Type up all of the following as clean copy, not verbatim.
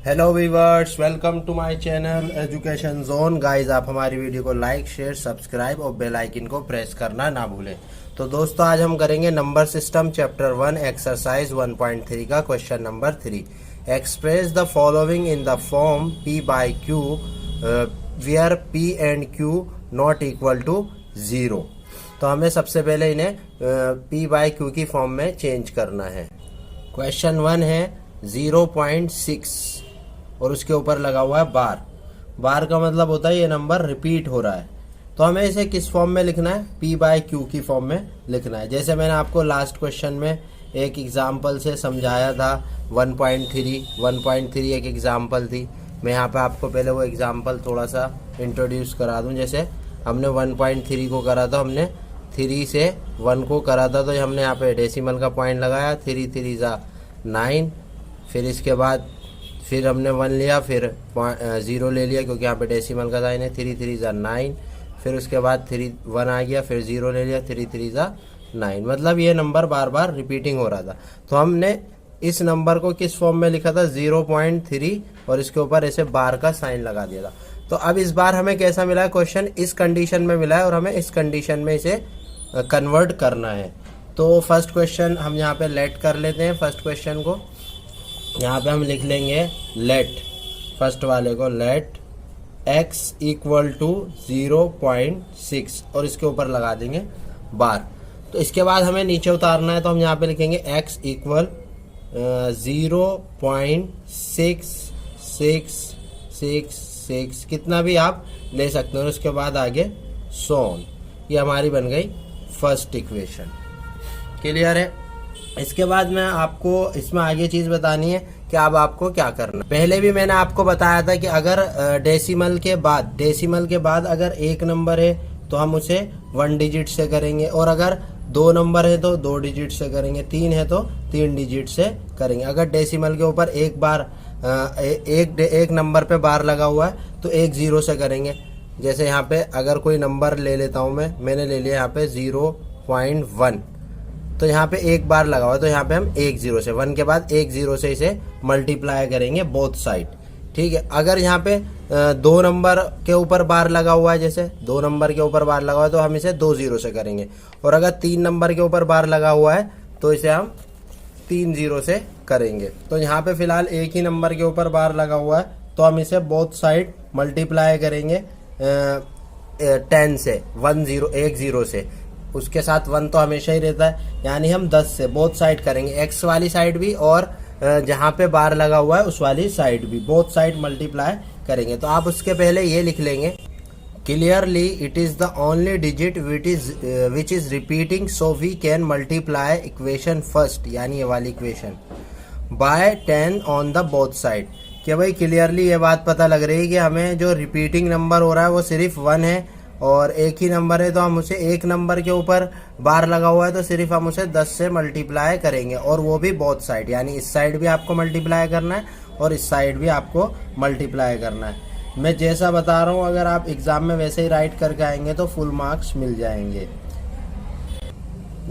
Hello viewers, welcome to my channel education zone. Guys, आप हमारी video को like, share, subscribe और bell icon को प्रेस करना ना भूलें। तो दोस्तों, आज हम करेंगे नंबर सिस्टम चैप्टर 1 एक्सरसाइज 1.3 का question number 3। Express the following in the form P by Q where P and Q not equal to 0। तो हमें सबसे पहले इन्हें P by Q की फॉर्म में चेंज करना है। क्वेश्चन 1 है 0.6 और उसके ऊपर लगा हुआ है बार। बार का मतलब होता है ये नंबर रिपीट हो रहा है। तो हमें इसे किस फॉर्म में लिखना है? P by Q की फॉर्म में लिखना है। जैसे मैंने आपको लास्ट क्वेश्चन में एक एग्जाम्पल से समझाया था 1.3 एक एग्जाम्पल थी। मैं यहाँ पे आपको पहले वो एग्जाम्पल थोड़ा सा इंट्रोड्यूस करा दूँ। जैसे हमने 1.3 को करा था, हमने 3 से 1 को करा था, तो हमने यहाँ पे डेसिमल का पॉइंट लगाया, 3 3 जा 9। फिर इसके बाद फिर हमने 1 लिया, फिर 0 ले लिया क्योंकि यहाँ पे डेसिमल का साइन है, 3 3 जा 9। फिर उसके बाद 1 आ गया, फिर 0 ले लिया, 3 3 जा 9। मतलब ये नंबर बार बार रिपीटिंग हो रहा था। तो हमने इस नंबर को किस फॉर्म में लिखा था? 0.3 और इसके ऊपर ऐसे बार का साइन लगा दिया था। तो अब इस बार हमें कैसा मिला है? क्वेश्चन इस कंडीशन में मिला है और हमें इस कंडीशन में इसे कन्वर्ट करना है। तो फर्स्ट क्वेश्चन हम यहाँ पे लेट कर लेते हैं। फर्स्ट क्वेश्चन को यहाँ पे हम लिख लेंगे लेट, फर्स्ट वाले को लेट x इक्वल टू 0.6 और इसके ऊपर लगा देंगे बार। तो इसके बाद हमें नीचे उतारना है, तो हम यहाँ पे लिखेंगे x इक्वल 0.6666 कितना भी आप ले सकते हो। उसके बाद आगे सोन। ये हमारी बन गई फर्स्ट इक्वेशन। क्लियर है? इसके बाद मैं आपको इसमें आगे चीज बतानी है कि अब आपको क्या करना। पहले भी मैंने आपको बताया था कि अगर डेसिमल के बाद अगर एक नंबर है तो हम उसे 1 डिजिट से करेंगे, और अगर 2 नंबर है तो 2 डिजिट से करेंगे, 3 है तो 3 डिजिट से करेंगे। अगर डेसिमल के ऊपर एक बार एक नंबर पे बार लगा हुआ है तो 1 0 से करेंगे। जैसे यहाँ पे अगर कोई नंबर ले लेता हूँ मैंने ले लिया यहाँ पे 0.1, तो यहाँ पे एक बार लगा हुआ है, तो यहाँ पे हम 1 0 से 1 के बाद 1 0 से इसे मल्टीप्लाई करेंगे बोथ साइड। ठीक है। अगर यहाँ पे 2 नंबर के ऊपर बार लगा हुआ है, जैसे 2 नंबर के ऊपर बार लगा हुआ है तो हम इसे 2 0 से करेंगे, और अगर 3 नंबर के ऊपर बार लगा हुआ है तो इसे हम 3 0 से करेंगे। तो यहाँ पे फिलहाल एक ही नंबर के ऊपर बार लगा हुआ है तो हम इसे बोथ साइड मल्टीप्लाई करेंगे 10 से, 1 0 से। उसके साथ 1 तो हमेशा ही रहता है, यानी हम 10 से बोथ साइड करेंगे, एक्स वाली साइड भी और जहां पे बार लगा हुआ है उस वाली साइड भी, बोथ साइड मल्टीप्लाई करेंगे। तो आप उसके पहले ये लिख लेंगे, clearly it is the only digit which is repeating, so we can multiply equation first, यानी ये वाली equation, by 10 on the both side. कि भाई क्लियरली ये बात पता लग रही है कि हमें जो रिपीटिंग नंबर हो रहा है वो सिर्फ 1 है, और एक ही नंबर है तो हम उसे एक नंबर के ऊपर बार लगा हुआ है तो सिर्फ हम उसे 10 से मल्टीप्लाई करेंगे, और वो भी बोथ साइड, यानी इस साइड भी आपको मल्टीप्लाई करना है और इस साइड भी आपको मल्टीप्लाई करना है। मैं जैसा बता रहा हूँ अगर आप एग्जाम में वैसे ही राइट करके आएंगे तो फुल मार्क्स मिल जाएंगे।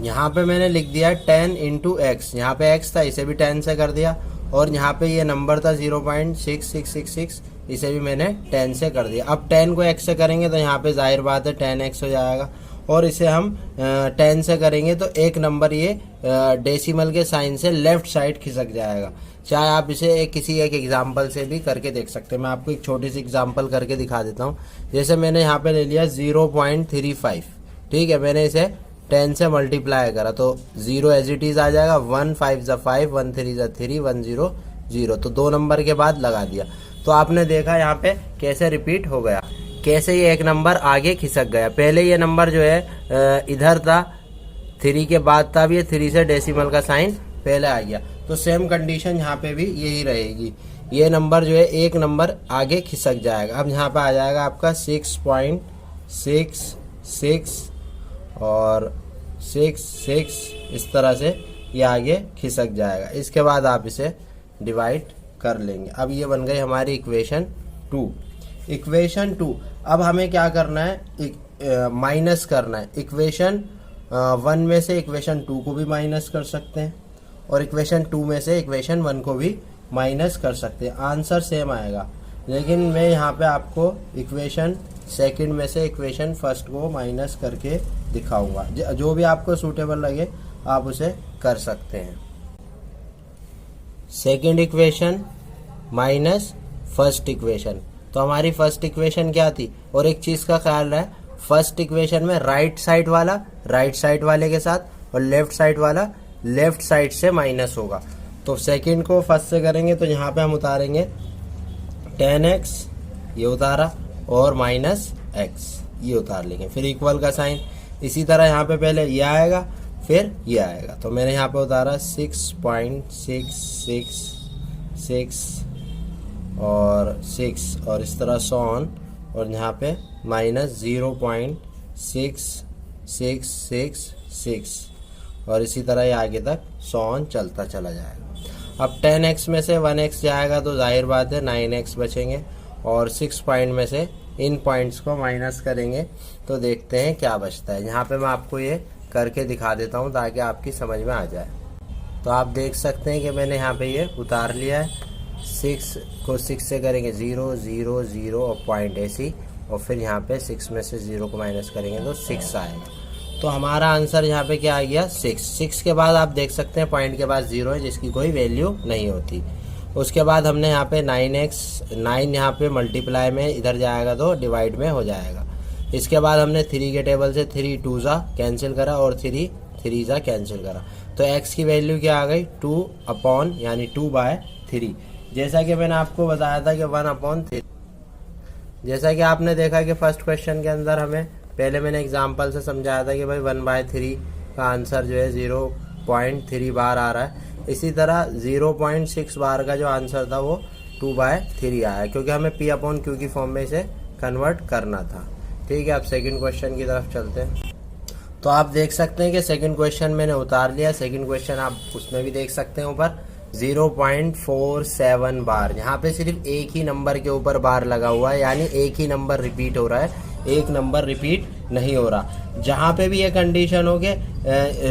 यहाँ पे मैंने लिख दिया 10 इंटू एक्स, यहाँ पे एक्स था इसे भी 10 से कर दिया, और यहाँ पे ये नंबर था 0.6666 इसे भी मैंने 10 से कर दिया। अब 10 को x से करेंगे तो यहाँ पे जाहिर बात है 10x हो जाएगा, और इसे हम 10 से करेंगे तो एक नंबर ये डेसिमल के साइन से लेफ्ट साइड खिसक जाएगा। चाहे आप इसे किसी एक एग्जाम्पल से भी करके देख सकते हैं। मैं आपको एक छोटी सी एग्जाम्पल करके दिखा देता हूँ। जैसे मैंने यहाँ पे ले लिया 0.35, ठीक है, मैंने इसे 10 से मल्टीप्लाई करा तो 0 एज इट इज आ जाएगा, 1 5 जा 5, 1 3 जा 3, 1 0 0, तो 2 नंबर के बाद लगा दिया। तो आपने देखा यहाँ पे कैसे रिपीट हो गया, कैसे ये एक नंबर आगे खिसक गया। पहले ये नंबर जो है इधर था, 3 के बाद था, अब ये 3 से डेसिमल का साइन पहले आ गया। तो सेम कंडीशन यहाँ पे भी यही रहेगी, ये नंबर जो है एक नंबर आगे खिसक जाएगा। अब यहाँ पे आ जाएगा आपका 6.66 और 6 इस तरह से ये आगे खिसक जाएगा। इसके बाद आप इसे डिवाइड कर लेंगे। अब ये बन गई हमारी इक्वेशन 2। इक्वेशन 2 अब हमें क्या करना है? माइनस करना है। इक्वेशन 1 में से इक्वेशन 2 को भी माइनस कर सकते हैं, और इक्वेशन 2 में से इक्वेशन 1 को भी माइनस कर सकते हैं, आंसर सेम आएगा। लेकिन मैं यहाँ पे आपको इक्वेशन सेकंड में से इक्वेशन फर्स्ट को माइनस करके दिखाऊंगा। जो भी आपको सूटेबल लगे आप उसे कर सकते हैं। Second equation minus first equation, तो हमारी फर्स्ट इक्वेशन क्या थी? और एक चीज का ख्याल रहे, फर्स्ट इक्वेशन में राइट साइड वाला राइट साइड वाले के साथ और लेफ्ट साइड वाला लेफ्ट साइड से माइनस होगा। तो सेकंड को फर्स्ट से करेंगे तो यहाँ पे हम उतारेंगे tan x, ये उतारा, और माइनस x ये उतार लेंगे, फिर इक्वल का साइन। इसी तरह यहाँ पे पहले ये आएगा फिर ये आएगा, तो मैंने यहाँ पे उतारा 6.666 और 6 और इस तरह सॉन, और यहाँ पे माइनस 0.6666 और इसी तरह ये आगे तक सॉन चलता चला जाएगा। अब 10x में से 1x जाएगा तो जाहिर बात है 9x बचेंगे, और 6 पॉइंट में से इन पॉइंट्स को माइनस करेंगे तो देखते हैं क्या बचता है। यहाँ पे मैं आपको ये करके दिखा देता हूँ ताकि आपकी समझ में आ जाए। तो आप देख सकते हैं कि मैंने यहाँ पे ये उतार लिया है। 6 को 6 से करेंगे 0 0 0 और पॉइंट ऐसी, और फिर यहाँ पे 6 में से 0 को माइनस करेंगे तो 6 आएगा। तो हमारा आंसर यहाँ पे क्या आ गया? 6 के बाद आप देख सकते हैं पॉइंट के बाद 0 है जिसकी कोई वैल्यू नहीं होती। उसके बाद हमने यहाँ पे 9 यहाँ पे मल्टीप्लाई में इधर जाएगा तो डिवाइड में हो जाएगा। इसके बाद हमने 3 के टेबल से 3 2 जा कैंसिल करा और 3 3 जा कैंसिल करा, तो x की वैल्यू क्या आ गई? 2 अपॉन यानी 2/3। जैसा कि मैंने आपको बताया था कि 1/3। जैसा कि आपने देखा कि फर्स्ट क्वेश्चन के अंदर हमें पहले मैंने एग्जाम्पल से समझाया था कि भाई 1/3 का आंसर जो है 0.3 बार आ रहा है। इसी तरह 0.6 बार का जो आंसर था वो 2/3 आया, क्योंकि हमें P/Q की फॉर्म में इसे कन्वर्ट करना था। ठीक है, अब सेकंड क्वेश्चन की तरफ चलते हैं। तो आप देख सकते हैं कि सेकंड क्वेश्चन मैंने उतार लिया। सेकंड क्वेश्चन आप उसमें भी देख सकते हैं ऊपर 0.47 बार। यहाँ पे सिर्फ एक ही नंबर के ऊपर बार लगा हुआ है, यानी एक ही नंबर रिपीट हो रहा है, एक नंबर रिपीट नहीं हो रहा। जहाँ पे भी ये कंडीशन हो गए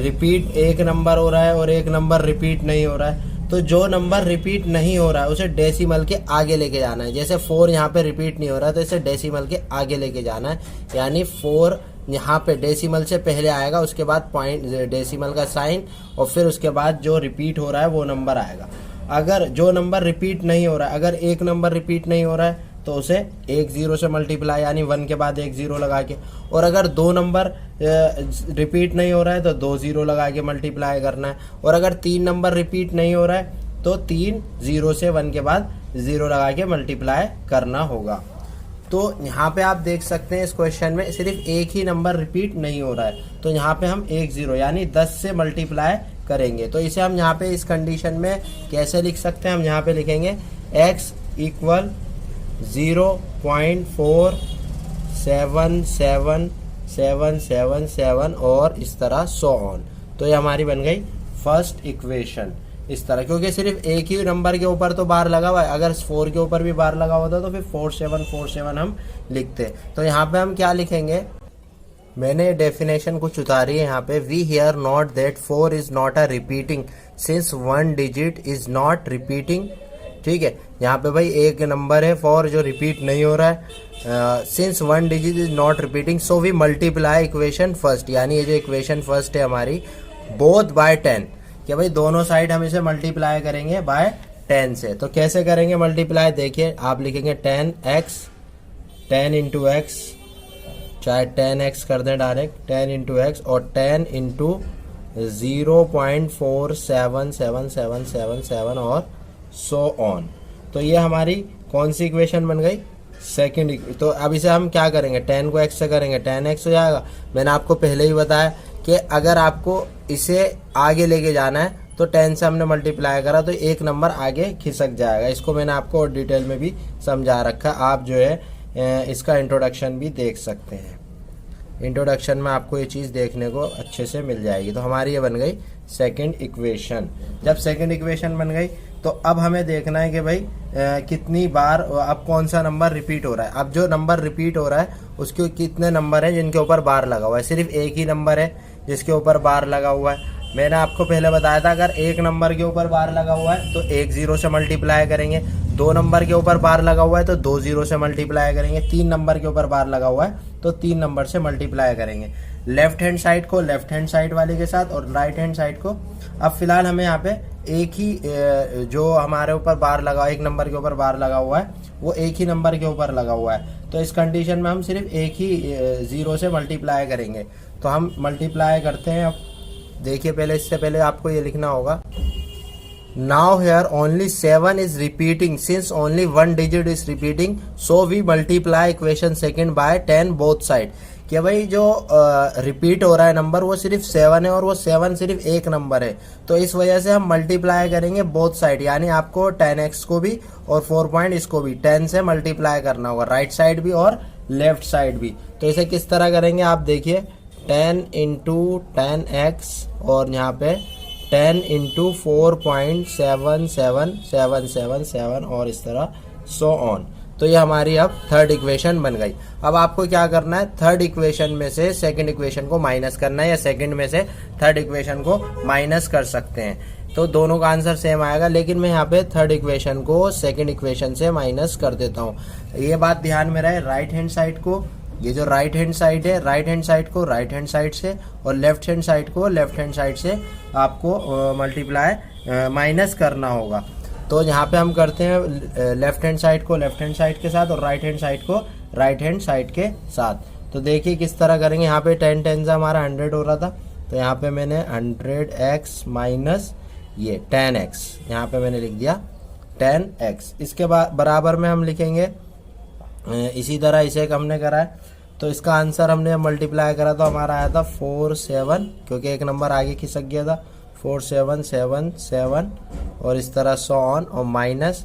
रिपीट एक नंबर हो रहा है और एक नंबर रिपीट नहीं हो रहा है, तो जो नंबर रिपीट नहीं हो रहा है उसे डेसिमल के आगे लेके जाना है। जैसे 4 यहाँ पे रिपीट नहीं हो रहा है तो इसे डेसिमल के आगे लेके जाना है, यानी 4 यहाँ पे डेसिमल से पहले आएगा, उसके बाद पॉइंट डेसिमल का साइन, और फिर उसके बाद जो रिपीट हो रहा है वो नंबर आएगा। अगर जो नंबर रिपीट नहीं हो रहा है, अगर एक नंबर रिपीट नहीं हो रहा है तो उसे 1 0 से मल्टीप्लाई यानी 1 के बाद 1 0 लगा के, और अगर 2 नंबर रिपीट नहीं हो रहा है तो 2 0 लगा के मल्टीप्लाई करना है, और अगर 3 नंबर रिपीट नहीं हो रहा है तो 3 0 से 1 के बाद 0 लगा के मल्टीप्लाई करना होगा। तो यहाँ पे आप देख सकते हैं इस क्वेश्चन में सिर्फ एक ही नंबर रिपीट नहीं हो रहा है, तो यहाँ पे हम 1 0 यानी 10 से मल्टीप्लाई करेंगे। तो इसे हम यहाँ पे इस कंडीशन में कैसे लिख सकते हैं? हम यहाँ पे लिखेंगे x इक्वल 0.477777 और इस तरह सो ऑन। तो ये हमारी बन गई फर्स्ट इक्वेशन इस तरह, क्योंकि सिर्फ एक ही नंबर के ऊपर तो बार लगा हुआ है। अगर 4 के ऊपर भी बार लगा होता तो फिर 4747 हम लिखते। तो यहाँ पे हम क्या लिखेंगे? मैंने डेफिनेशन कुछ उतारी है यहाँ पे। We here not that 4 is not a repeating since 1 digit is not repeating. ठीक है, यहाँ पे भाई एक नंबर है 4 जो रिपीट नहीं हो रहा है। Since 1 digit is not repeating so we multiply equation first, यानी ये जो इक्वेशन फर्स्ट है हमारी बोथ बाय 10, कि भाई दोनों साइड हम इसे मल्टीप्लाई करेंगे बाय 10 से। तो कैसे करेंगे मल्टीप्लाई? देखिए आप लिखेंगे 10x 10 इंटू एक्स, चाहे 10x कर दें डायरेक्ट, 10 इंटू एक्स और 10 इंटू 0.477777 और सो ऑन। तो ये हमारी कौन सी इक्वेशन बन गई? सेकंड। तो अब इसे हम क्या करेंगे? 10 को x से करेंगे 10x हो जाएगा। मैंने आपको पहले ही बताया कि अगर आपको इसे आगे लेके जाना है तो 10 से हमने मल्टीप्लाई करा तो एक नंबर आगे खिसक जाएगा। इसको मैंने आपको और डिटेल में भी समझा रखा, आप जो है इसका इंट्रोडक्शन भी देख सकते हैं। इंट्रोडक्शन में आपको ये चीज़ देखने को अच्छे से मिल जाएगी। तो हमारी ये बन गई सेकंड इक्वेशन। जब सेकंड इक्वेशन बन गई तो अब हमें देखना है कि भाई कितनी बार, अब कौन सा नंबर रिपीट हो रहा है। अब जो नंबर रिपीट हो रहा है उसके कितने नंबर हैं जिनके ऊपर बार लगा हुआ है? सिर्फ एक ही नंबर है जिसके ऊपर बार लगा हुआ है। मैंने आपको पहले बताया था अगर एक नंबर के ऊपर बार लगा हुआ है तो एक जीरो से मल्टीप्लाई करेंगे, 2 नंबर के ऊपर बार लगा हुआ है तो 2 जीरो से मल्टीप्लाई करेंगे, 3 नंबर के ऊपर बार लगा हुआ है तो 3 नंबर से मल्टीप्लाई करेंगे। लेफ्ट हैंड साइड को लेफ्ट हैंड साइड वाले के साथ और राइट हैंड साइड को। अब फिलहाल हमें यहाँ पे एक ही जो हमारे ऊपर बार लगा, एक नंबर के ऊपर बार लगा हुआ है वो एक ही नंबर के ऊपर लगा हुआ है, तो इस कंडीशन में हम सिर्फ एक ही जीरो से मल्टीप्लाई करेंगे। तो हम मल्टीप्लाई करते हैं। अब देखिए, पहले इससे पहले आपको ये लिखना होगा, now here only 7 is repeating since only 1 digit is repeating, so we multiply equation second by 10 both side. कि भाई जो रिपीट हो रहा है नंबर वो सिर्फ 7 है और वो 7 सिर्फ एक नंबर है, तो इस वजह से हम मल्टीप्लाई करेंगे बोथ साइड, यानी आपको 10x को भी और 4 पॉइंट इसको भी 10 से मल्टीप्लाई करना होगा, राइट साइड भी और लेफ्ट साइड भी। तो इसे किस तरह करेंगे आप देखिए, 10 इंटू 10x और यहाँ पे 10 इंटू 4.77777 और इस तरह सो ऑन। तो ये हमारी अब थर्ड इक्वेशन बन गई। अब आपको क्या करना है, थर्ड इक्वेशन में से सेकंड इक्वेशन को माइनस करना है या सेकंड में से थर्ड इक्वेशन को माइनस कर सकते हैं, तो दोनों का आंसर सेम आएगा। लेकिन मैं यहाँ पे थर्ड इक्वेशन को सेकंड इक्वेशन से माइनस कर देता हूँ। ये बात ध्यान में रहे, राइट हैंड साइड को, ये जो राइट हैंड साइड है, राइट हैंड साइड को राइट हैंड साइड से और लेफ्ट हैंड साइड को लेफ्ट हैंड साइड से आपको मल्टीप्लाई माइनस करना होगा। तो यहाँ पे हम करते हैं लेफ्ट हैंड साइड को लेफ्ट हैंड साइड के साथ और राइट हैंड साइड को राइट हैंड साइड के साथ। तो देखिए किस तरह करेंगे, यहाँ पे 10 10 से हमारा 100 हो रहा था, तो यहाँ पे मैंने 100x माइनस ये 10x, यहाँ पे मैंने लिख दिया 10x। इसके बराबर में हम लिखेंगे इसी तरह इसे हमने करा है, तो इसका आंसर हमने मल्टीप्लाई करा तो हमारा आया था 47, क्योंकि एक नंबर आगे खिसक गया था, 4777 और इस तरह सो ऑन और माइनस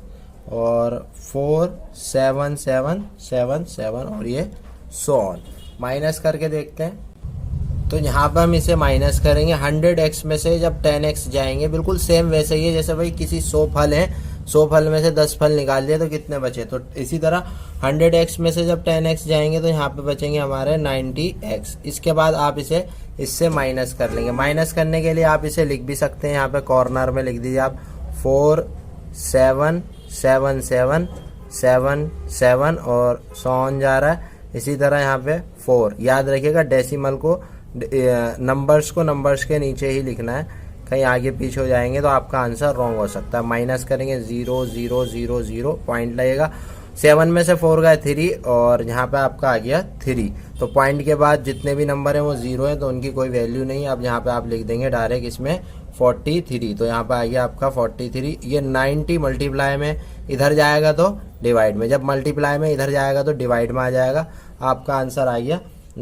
और 47777 और ये सो ऑन। माइनस करके देखते हैं, तो यहाँ पर हम इसे माइनस करेंगे। 100x में से जब 10x जाएंगे, बिल्कुल सेम वैसे ही है जैसे भाई किसी 100 फल है, 100 फल में से 10 फल निकाल दिए तो कितने बचे, तो इसी तरह 100x में से जब 10x जाएंगे तो यहाँ पे बचेंगे हमारे 90x। इसके बाद आप इसे इससे माइनस कर लेंगे। माइनस करने के लिए आप इसे लिख भी सकते हैं, यहाँ पे कॉर्नर में लिख दीजिए आप 477777 और सो ऑन जा रहा है। इसी तरह यहाँ पे 4, याद रखिएगा डेसिमल को नंबर्स के नीचे ही लिखना है, कहीं आगे पीछे हो जाएंगे तो आपका आंसर रॉन्ग हो सकता है। माइनस करेंगे 0 0 0 0 पॉइंट लगेगा, 7 में से 4 गए 3 और यहाँ पे आपका आ गया 3, तो पॉइंट के बाद जितने भी नंबर हैं वो 0 है तो उनकी कोई वैल्यू नहीं। अब यहाँ पे आप लिख देंगे डायरेक्ट इसमें 43, तो यहाँ पे आ गया आपका 43। ये 90 मल्टीप्लाई में इधर जाएगा तो डिवाइड में, जब मल्टीप्लाई में इधर जाएगा तो डिवाइड में आ जाएगा, आपका आंसर आ गया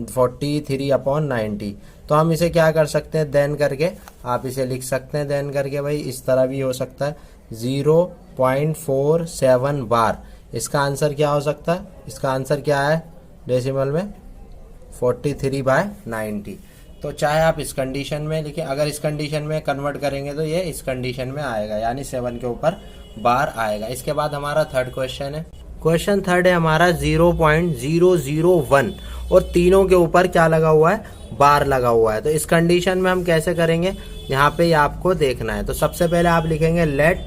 43/90। तो हम इसे क्या कर सकते हैं, देन करके आप इसे लिख सकते हैं, देन करके भाई इस तरह भी हो सकता है 0.47 बार। इसका आंसर क्या हो सकता है, इसका आंसर क्या है डेसिमल में 43/90। तो चाहे आप इस कंडीशन में लिखें, अगर इस कंडीशन में कन्वर्ट करेंगे तो ये इस कंडीशन में आएगा, यानी 7 के ऊपर बार आएगा। इसके बाद हमारा थर्ड क्वेश्चन है, क्वेश्चन थर्ड है हमारा 0.001 और तीनों के ऊपर क्या लगा हुआ है, बार लगा हुआ है। तो इस कंडीशन में हम कैसे करेंगे, यहाँ पे आपको देखना है। तो सबसे पहले आप लिखेंगे लेट,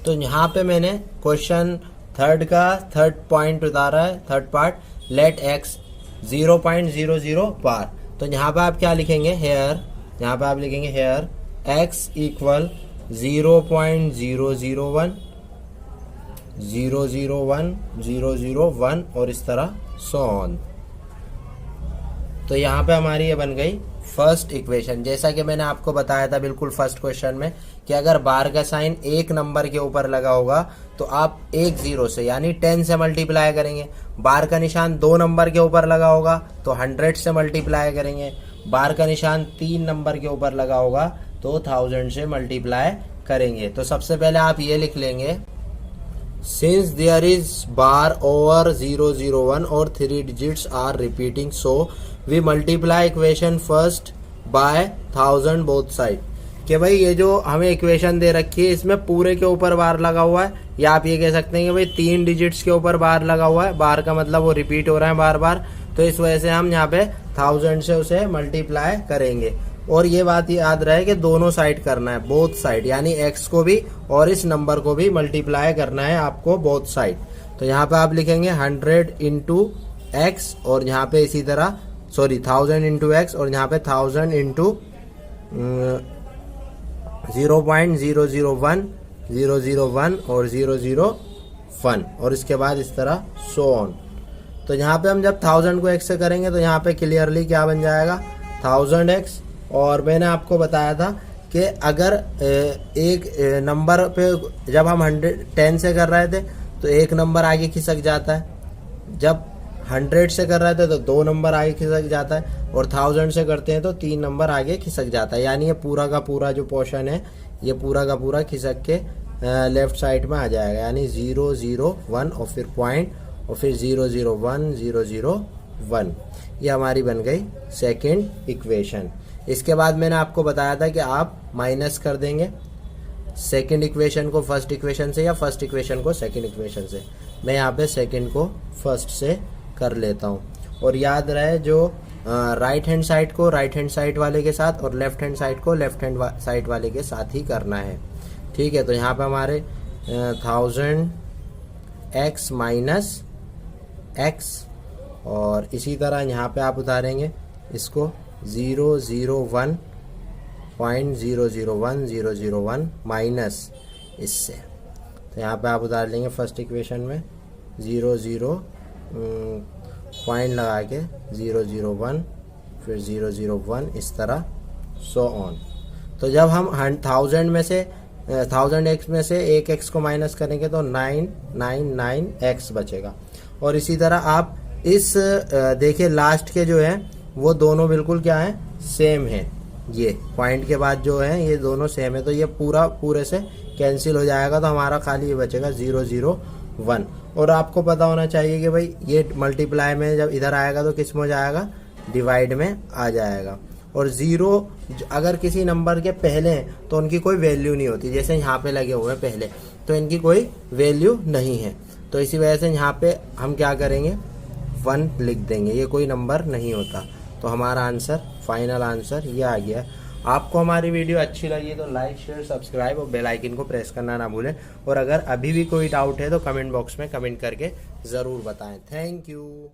तो यहाँ पे मैंने क्वेश्चन थर्ड का थर्ड पॉइंट उतारा है, थर्ड पार्ट, लेट x 0.00 बार। तो यहाँ पे आप क्या लिखेंगे, हेयर, यहाँ पे आप लिखेंगे हेयर x इक्वल 0.001 001 001 और इस तरह सो ऑन। तो यहाँ पे हमारी ये बन गई फर्स्ट इक्वेशन। जैसा कि मैंने आपको बताया था बिल्कुल फर्स्ट क्वेश्चन में कि अगर बार का साइन एक नंबर के ऊपर लगा होगा तो आप एक जीरो से यानी 10 से मल्टीप्लाई करेंगे। बार का निशान 2 नंबर के ऊपर लगा होगा तो 100 से मल्टीप्लाई करेंगे। बार का निशान 3 नंबर के ऊपर लगा होगा तो 1000 से मल्टीप्लाई करेंगे। तो सबसे पहले आप ये लिख लेंगे, since there is bar over 001 और 3 digits are repeating, so we multiply equation first by 1000 both side. कि भाई ये जो हमें इक्वेशन दे रखी है इसमें पूरे के ऊपर बार लगा हुआ है, या आप ये कह सकते हैं कि भाई 3 डिजिट्स के ऊपर बार लगा हुआ है। बार का मतलब वो रिपीट हो रहा है बार बार, तो इस वजह से हम यहाँ पे 1000 से उसे मल्टीप्लाई करेंगे। और ये बात याद रहे कि दोनों साइड करना है, बोथ साइड, यानी x को भी और इस नंबर को भी मल्टीप्लाई करना है आपको बोथ साइड। तो यहाँ पे आप लिखेंगे 100 इंटू एक्स और यहाँ पे इसी तरह 1000 इंटू एक्स और यहाँ पे 1000 इंटू 0.001 001 और 001 और इसके बाद इस तरह सो ऑन। तो यहाँ पे हम जब 1000 को x से करेंगे तो यहाँ पे क्लियरली क्या बन जाएगा 1000x। और मैंने आपको बताया था कि अगर एक नंबर पे जब हम 10 से कर रहे थे तो एक नंबर आगे खिसक जाता है, जब 100 से कर रहे थे तो 2 नंबर आगे खिसक जाता है, और 1000 से करते हैं तो 3 नंबर आगे खिसक जाता है। यानी ये पूरा का पूरा जो पोर्शन है ये पूरा का पूरा खिसक के लेफ्ट साइड में आ जाएगा, यानी 001 और फिर पॉइंट और फिर 001 001। ये हमारी बन गई सेकेंड इक्वेशन। इसके बाद मैंने आपको बताया था कि आप माइनस कर देंगे सेकेंड इक्वेशन को फर्स्ट इक्वेशन से या फर्स्ट इक्वेशन को सेकेंड इक्वेशन से। मैं यहाँ पे सेकेंड को फर्स्ट से कर लेता हूँ। और याद रहे जो राइट हैंड साइड को राइट हैंड साइड वाले के साथ और लेफ्ट हैंड साइड को लेफ्ट हैंड साइड वाले के साथ ही करना है। ठीक है, तो यहाँ पे हमारे 1000x माइनस x और इसी तरह यहाँ पे आप उतारेंगे इसको 001.001 माइनस इससे। तो यहाँ पे आप उतार लेंगे फर्स्ट इक्वेशन में 00 पॉइंट लगा के 001 फिर 001 इस तरह सो ऑन। तो जब हम 1000 में से 1000x में से एक x को माइनस करेंगे तो 999x बचेगा। और इसी तरह आप इस देखिए लास्ट के जो है वो दोनों बिल्कुल क्या है सेम है, ये पॉइंट के बाद जो है ये दोनों सेम है, तो ये पूरा पूरे से कैंसिल हो जाएगा। तो हमारा खाली ये बचेगा 001। और आपको पता होना चाहिए कि भाई ये मल्टीप्लाई में जब इधर आएगा तो किस में हो जाएगा डिवाइड में आ जाएगा। और 0 अगर किसी नंबर के पहले हैं तो उनकी कोई वैल्यू नहीं होती, जैसे यहाँ पे लगे हुए हैं पहले तो इनकी कोई वैल्यू नहीं है। तो इसी वजह से यहाँ पे हम क्या करेंगे 1 लिख देंगे, ये कोई नंबर नहीं होता। तो हमारा आंसर फाइनल आंसर ये आ गया। आपको हमारी वीडियो अच्छी लगी तो लाइक शेयर सब्सक्राइब और बेल आइकन को प्रेस करना ना भूलें। और अगर अभी भी कोई डाउट है तो कमेंट बॉक्स में कमेंट करके ज़रूर बताएं। Thank you.